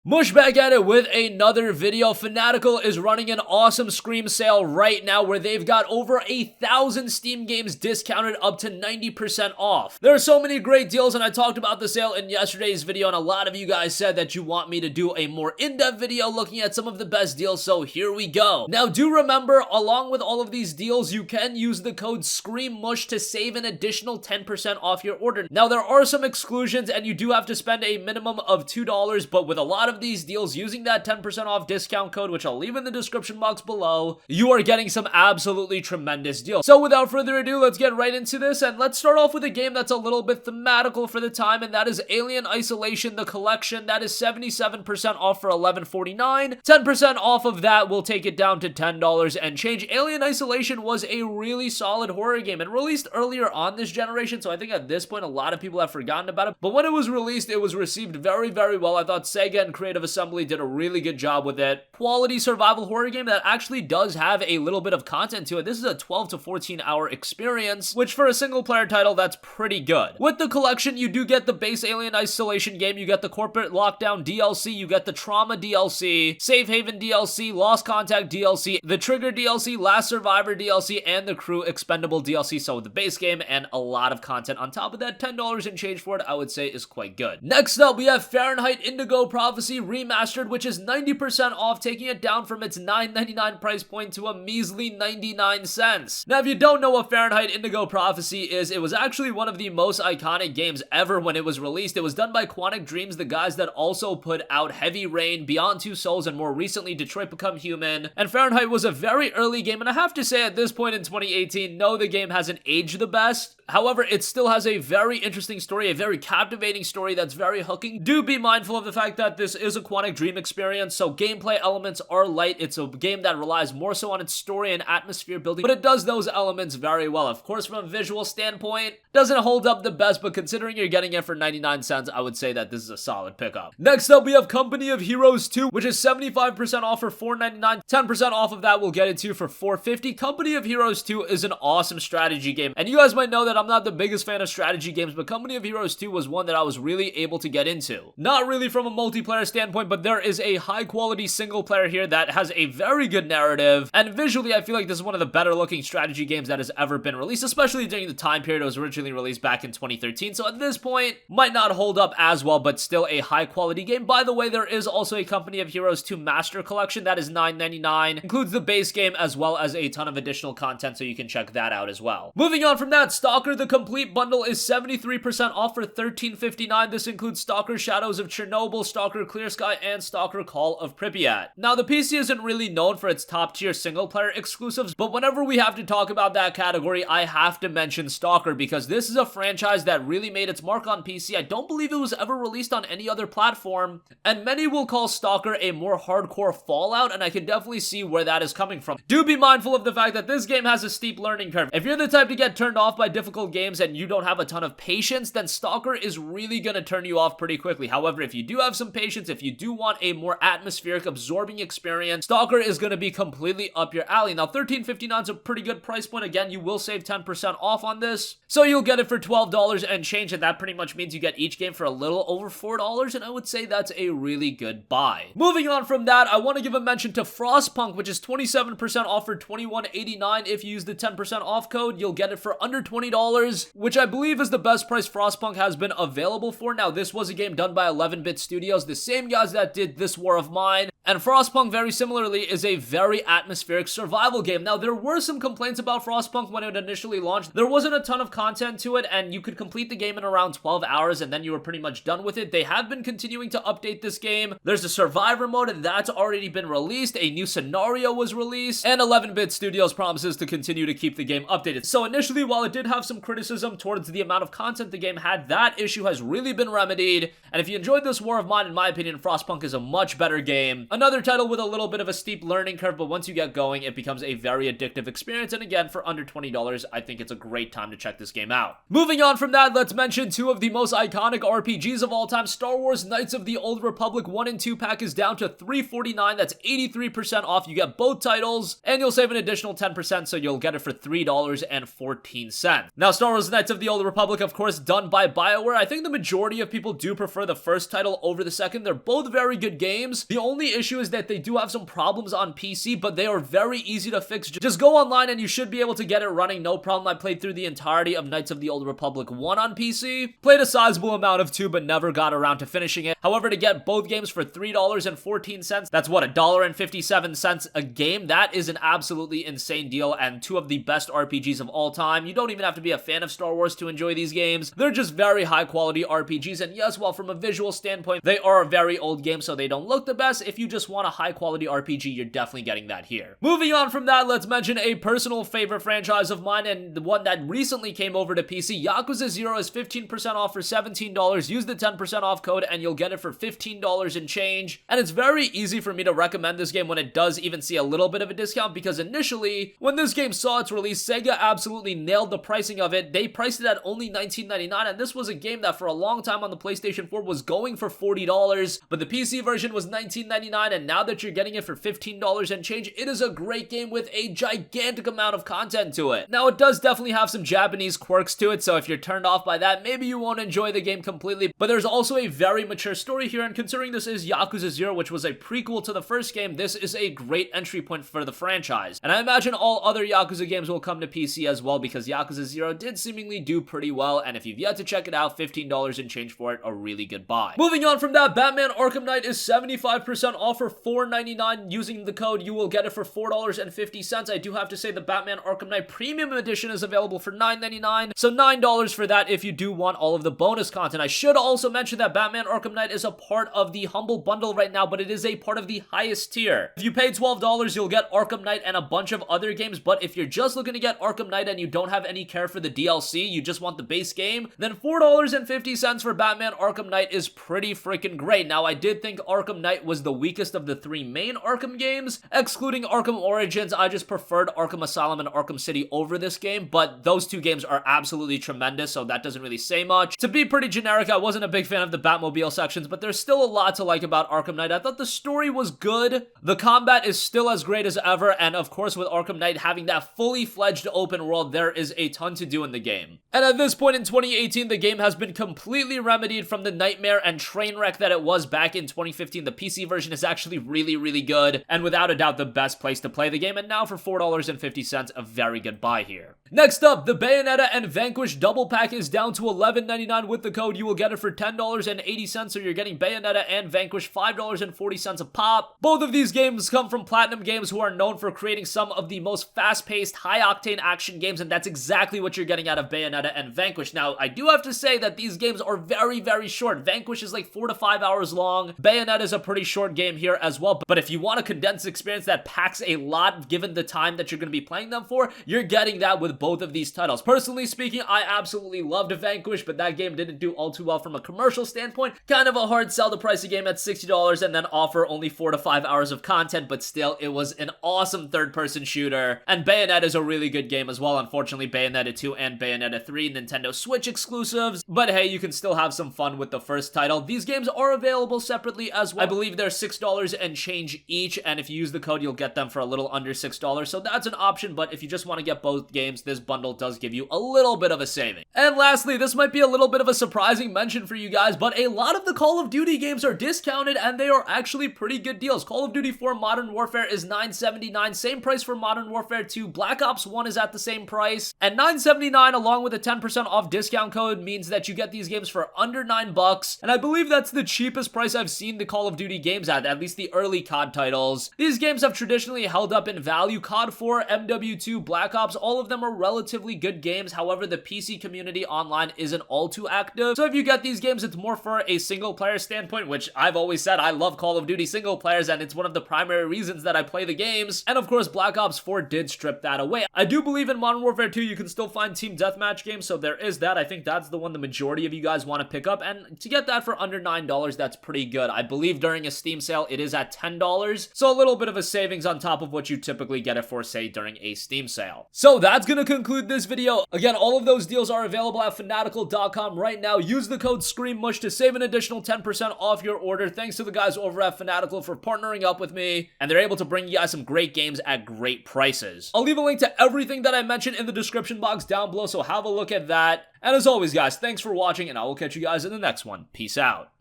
Mushback at it with another video. Fanatical is running an awesome Scream sale right now where they've got over 1,000 Steam games discounted up to 90% off. There are so many great deals, and I talked about the sale in yesterday's video, and a lot of you guys said that you want me to do a more in-depth video looking at some of the best deals, so here we go. Now, do remember, along with all of these deals, you can use the code SCREAMMUSH to save an additional 10% off your order. Now, there are some exclusions, and you do have to spend a minimum of $2, but with a lot of these deals, using that 10% off discount code, which I'll leave in the description box below, you are getting some absolutely tremendous deals. So without further ado, let's get right into this, and let's start off with a game that's a little bit thematical for the time, and that is Alien Isolation, the collection. That is 77% off for $11.49. 10% off of that will take it down to $10 and change. Alien Isolation was a really solid horror game and released earlier on this generation, so I think at this point a lot of people have forgotten about it, but when it was released, it was received very, very well. I thought Sega and Creative Assembly did a really good job with it. Quality survival horror game that actually does have a little bit of content to it. This is a 12 to 14 hour experience, which for a single player title, that's pretty good. With the collection, you do get the base Alien Isolation game, you get the Corporate Lockdown DLC, you get the Trauma DLC, Safe Haven DLC, Lost Contact DLC, the Trigger DLC, Last Survivor DLC, and the Crew Expendable DLC. So the base game and a lot of content on top of that. $10 and change for it, I would say, is quite good. Next up, we have Fahrenheit Indigo Prophecy Remastered, which is 90% off, taking it down from its $9.99 price point to a measly 99 cents. Now, if you don't know what Fahrenheit Indigo Prophecy is, it was actually one of the most iconic games ever when it was released. It was done by Quantic Dreams, the guys that also put out Heavy Rain, Beyond Two Souls, and more recently Detroit Become Human. And Fahrenheit was a very early game, and I have to say at this point in 2018, no, the game hasn't aged the best. However, it still has a very interesting story, a very captivating story that's very hooking. Do be mindful of the fact that this is a Quantic Dream experience, so gameplay elements are light. It's a game that relies more so on its story and atmosphere building, but it does those elements very well. Of course, from a visual standpoint, doesn't hold up the best, but considering you're getting it for 99 cents, I would say that this is a solid pickup. Next up, we have Company of Heroes 2, which is 75% off for $4.99. 10% off of that will get it to you for $4.50. Company of Heroes 2 is an awesome strategy game, and you guys might know that I'm not the biggest fan of strategy games, but Company of Heroes 2 was one that I was really able to get into. Not really from a multiplayer standpoint, but there is a high quality single player here that has a very good narrative, and visually I feel like this is one of the better looking strategy games that has ever been released, especially during the time period it was originally released back in 2013, so at this point might not hold up as well, but still a high quality game. By the way, there is also a Company of Heroes 2 Master Collection that is $9.99, includes the base game as well as a ton of additional content, so you can check that out as well. Moving on from that, Stalker the Complete Bundle is 73% off for $13.59. This includes Stalker Shadows of Chernobyl, Stalker Clear Sky, and Stalker Call of Pripyat. Now, the PC isn't really known for its top-tier single-player exclusives, but whenever we have to talk about that category, I have to mention Stalker, because this is a franchise that really made its mark on PC. I don't believe it was ever released on any other platform, and many will call Stalker a more hardcore Fallout, and I can definitely see where that is coming from. Do be mindful of the fact that this game has a steep learning curve. If you're the type to get turned off by difficult games and you don't have a ton of patience, then Stalker is really gonna turn you off pretty quickly. However, if you do have some patience, if you do want a more atmospheric, absorbing experience, Stalker is gonna be completely up your alley. Now, $13.59 is a pretty good price point. Again, you will save 10% off on this, so you'll get it for $12 and change, and that pretty much means you get each game for a little over $4, and I would say that's a really good buy. Moving on from that, I want to give a mention to Frostpunk, which is 27% off for $21.89. If you use the 10% off code, you'll get it for under $20, which I believe is the best price Frostpunk has been available for. Now, this was a game done by 11-Bit Studios, the same guys that did This War of Mine, and Frostpunk, very similarly, is a very atmospheric survival game. Now, there were some complaints about Frostpunk when it initially launched. There wasn't a ton of content to it, and you could complete the game in around 12 hours, and then you were pretty much done with it. They have been continuing to update this game. There's a survivor mode that's already been released, a new scenario was released, and 11-Bit Studios promises to continue to keep the game updated. So initially, while it did have some criticism towards the amount of content the game had, that issue has really been remedied, and if you enjoyed This War of Mine, in my opinion, Frostpunk is a much better game. Another title with a little bit of a steep learning curve, but once you get going, it becomes a very addictive experience, and again, for under $20, I think it's a great time to check this game out. Moving on from that, let's mention two of the most iconic RPGs of all time. Star Wars Knights of the Old Republic 1 and 2 pack is down to $3.49. That's 83% off. You get both titles, and you'll save an additional 10%, so you'll get it for $3.14. Now, Star Wars Knights of the Old Republic, of course, done by BioWare. I think the majority of people do prefer the first title over the second. They're both very good games. The only issue is that they do have some problems on PC, but they are very easy to fix. Just go online and you should be able to get it running, no problem. I played through the entirety of Knights of the Old Republic 1 on PC. Played a sizable amount of 2, but never got around to finishing it. However, to get both games for $3.14, that's what, $1.57 a game? That is an absolutely insane deal, and two of the best RPGs of all time. You don't even have to be a fan of Star Wars to enjoy these games. They're just very high quality RPGs, and yes, while from a visual standpoint, they are a very old game, so they don't look the best. If you just want a high quality RPG, you're definitely getting that here. Moving on from that, let's mention a personal favorite franchise of mine, and the one that recently came over to PC. Yakuza 0 is 15% off for $17. Use the 10% off code and you'll get it for $15 and change. And it's very easy for me to recommend this game when it does even see a little bit of a discount, because initially, when this game saw its release, Sega absolutely nailed the pricing of it. They priced it at only $19.99, and this was a game that for a long time on the PlayStation 4 was going for $40, but the PC version was $19.99, and now that you're getting it for $15 and change, it is a great game with a gigantic amount of content to it. Now, it does definitely have some Japanese quirks to it, so if you're turned off by that, maybe you won't enjoy the game completely, but there's also a very mature story here, and considering this is Yakuza 0, which was a prequel to the first game, this is a great entry point for the franchise. And I imagine all other Yakuza games will come to PC as well, because Yakuza 0 did seemingly do pretty well, and if you've yet to check it out, $15 and change for it, a really good buy. Moving on from that, Batman Arkham Knight is 75% off for $4.99. Using the code, you will get it for $4.50. I do have to say the Batman Arkham Knight Premium Edition is available for $9.99, so $9 for that if you do want all of the bonus content. I should also mention that Batman Arkham Knight is a part of the Humble Bundle right now, but it is a part of the highest tier. If you pay $12, you'll get Arkham Knight and a bunch of other games, but if you're just looking to get Arkham Knight and you don't have any care for the DLC, you just want the base game, then $4.50 for Batman Arkham Knight is pretty freaking great. Now, I did think Arkham Knight was the weakest of the three main Arkham games. Excluding Arkham Origins, I just preferred Arkham Asylum and Arkham City over this game, but those two games are absolutely tremendous, so that doesn't really say much. To be pretty generic, I wasn't a big fan of the Batmobile sections, but there's still a lot to like about Arkham Knight. I thought the story was good, the combat is still as great as ever, and of course with Arkham Knight having that fully fledged open world, there is a ton to do in the game. And at this point in 2018, the game has been completely remedied from the nightmare and train wreck that it was back in 2015. The PC version is actually really, really good, and without a doubt the best place to play the game, and now for $4.50, a very good buy here. Next up, the Bayonetta and Vanquish double pack is down to $11.99. With the code, you will get it for $10.80, so you're getting Bayonetta and Vanquish $5.40 a pop. Both of these games come from Platinum Games, who are known for creating some of the most fast-paced, high-octane action games, and that's exactly what you're getting out of Bayonetta and Vanquish. Now, I do have to say that these games are very, very short. Vanquish is like 4 to 5 hours long. Bayonetta is a pretty short game here as well, but if you want a condensed experience that packs a lot given the time that you're going to be playing them for, you're getting that with both of these titles. Personally speaking, I absolutely loved Vanquish, but that game didn't do all too well from a commercial standpoint. Kind of a hard sell to price a game at $60 and then offer only 4 to 5 hours of content, but still, it was an awesome third-person shooter. And Bayonetta is a really good game as well. Unfortunately, Bayonetta 2 and Bayonetta 3 Nintendo Switch exclusives, but hey, you can still have some fun with the first title. These games are available separately as well. I believe they're $6 and change each, and if you use the code, you'll get them for a little under $6, so that's an option, but if you just want to get both games, this bundle does give you a little bit of a saving. And lastly, this might be a little bit of a surprising mention for you guys, but a lot of the Call of Duty games are discounted, and they are actually pretty good deals. Call of Duty 4 Modern Warfare is $9.79, same price for Modern Warfare 2. Black Ops 1 is at the same price, and $9.79 along with a 10% off discount code means that you get these games for under $9, and I believe that's the cheapest price I've seen the Call of Duty games at least the early COD titles. These games have traditionally held up in value. COD 4, MW2, Black Ops, all of them are relatively good games. However, the PC community online isn't all too active, so if you get these games, it's more for a single player standpoint, which I've always said I love Call of Duty single players, and it's one of the primary reasons that I play the games. And of course, Black Ops 4 did strip that away. I do believe in Modern Warfare 2 you can still find team deathmatch games, so there is that. I think that's the one the majority of you guys want to pick up, and to get that for under $9, that's pretty good. I believe during a Steam sale it is at $10, so a little bit of a savings on top of what you typically get it for, say, during a Steam sale. So that's gonna conclude this video. Again, all of those deals are available at fanatical.com right now. Use the code SCREAMMUSH to save an additional 10% off your order. Thanks to the guys over at Fanatical for partnering up with me, and they're able to bring you guys some great games at great prices. I'll leave a link to everything that I mentioned in the description box down below, so have a look at that. And as always, guys, thanks for watching, and I will catch you guys in the next one. Peace out.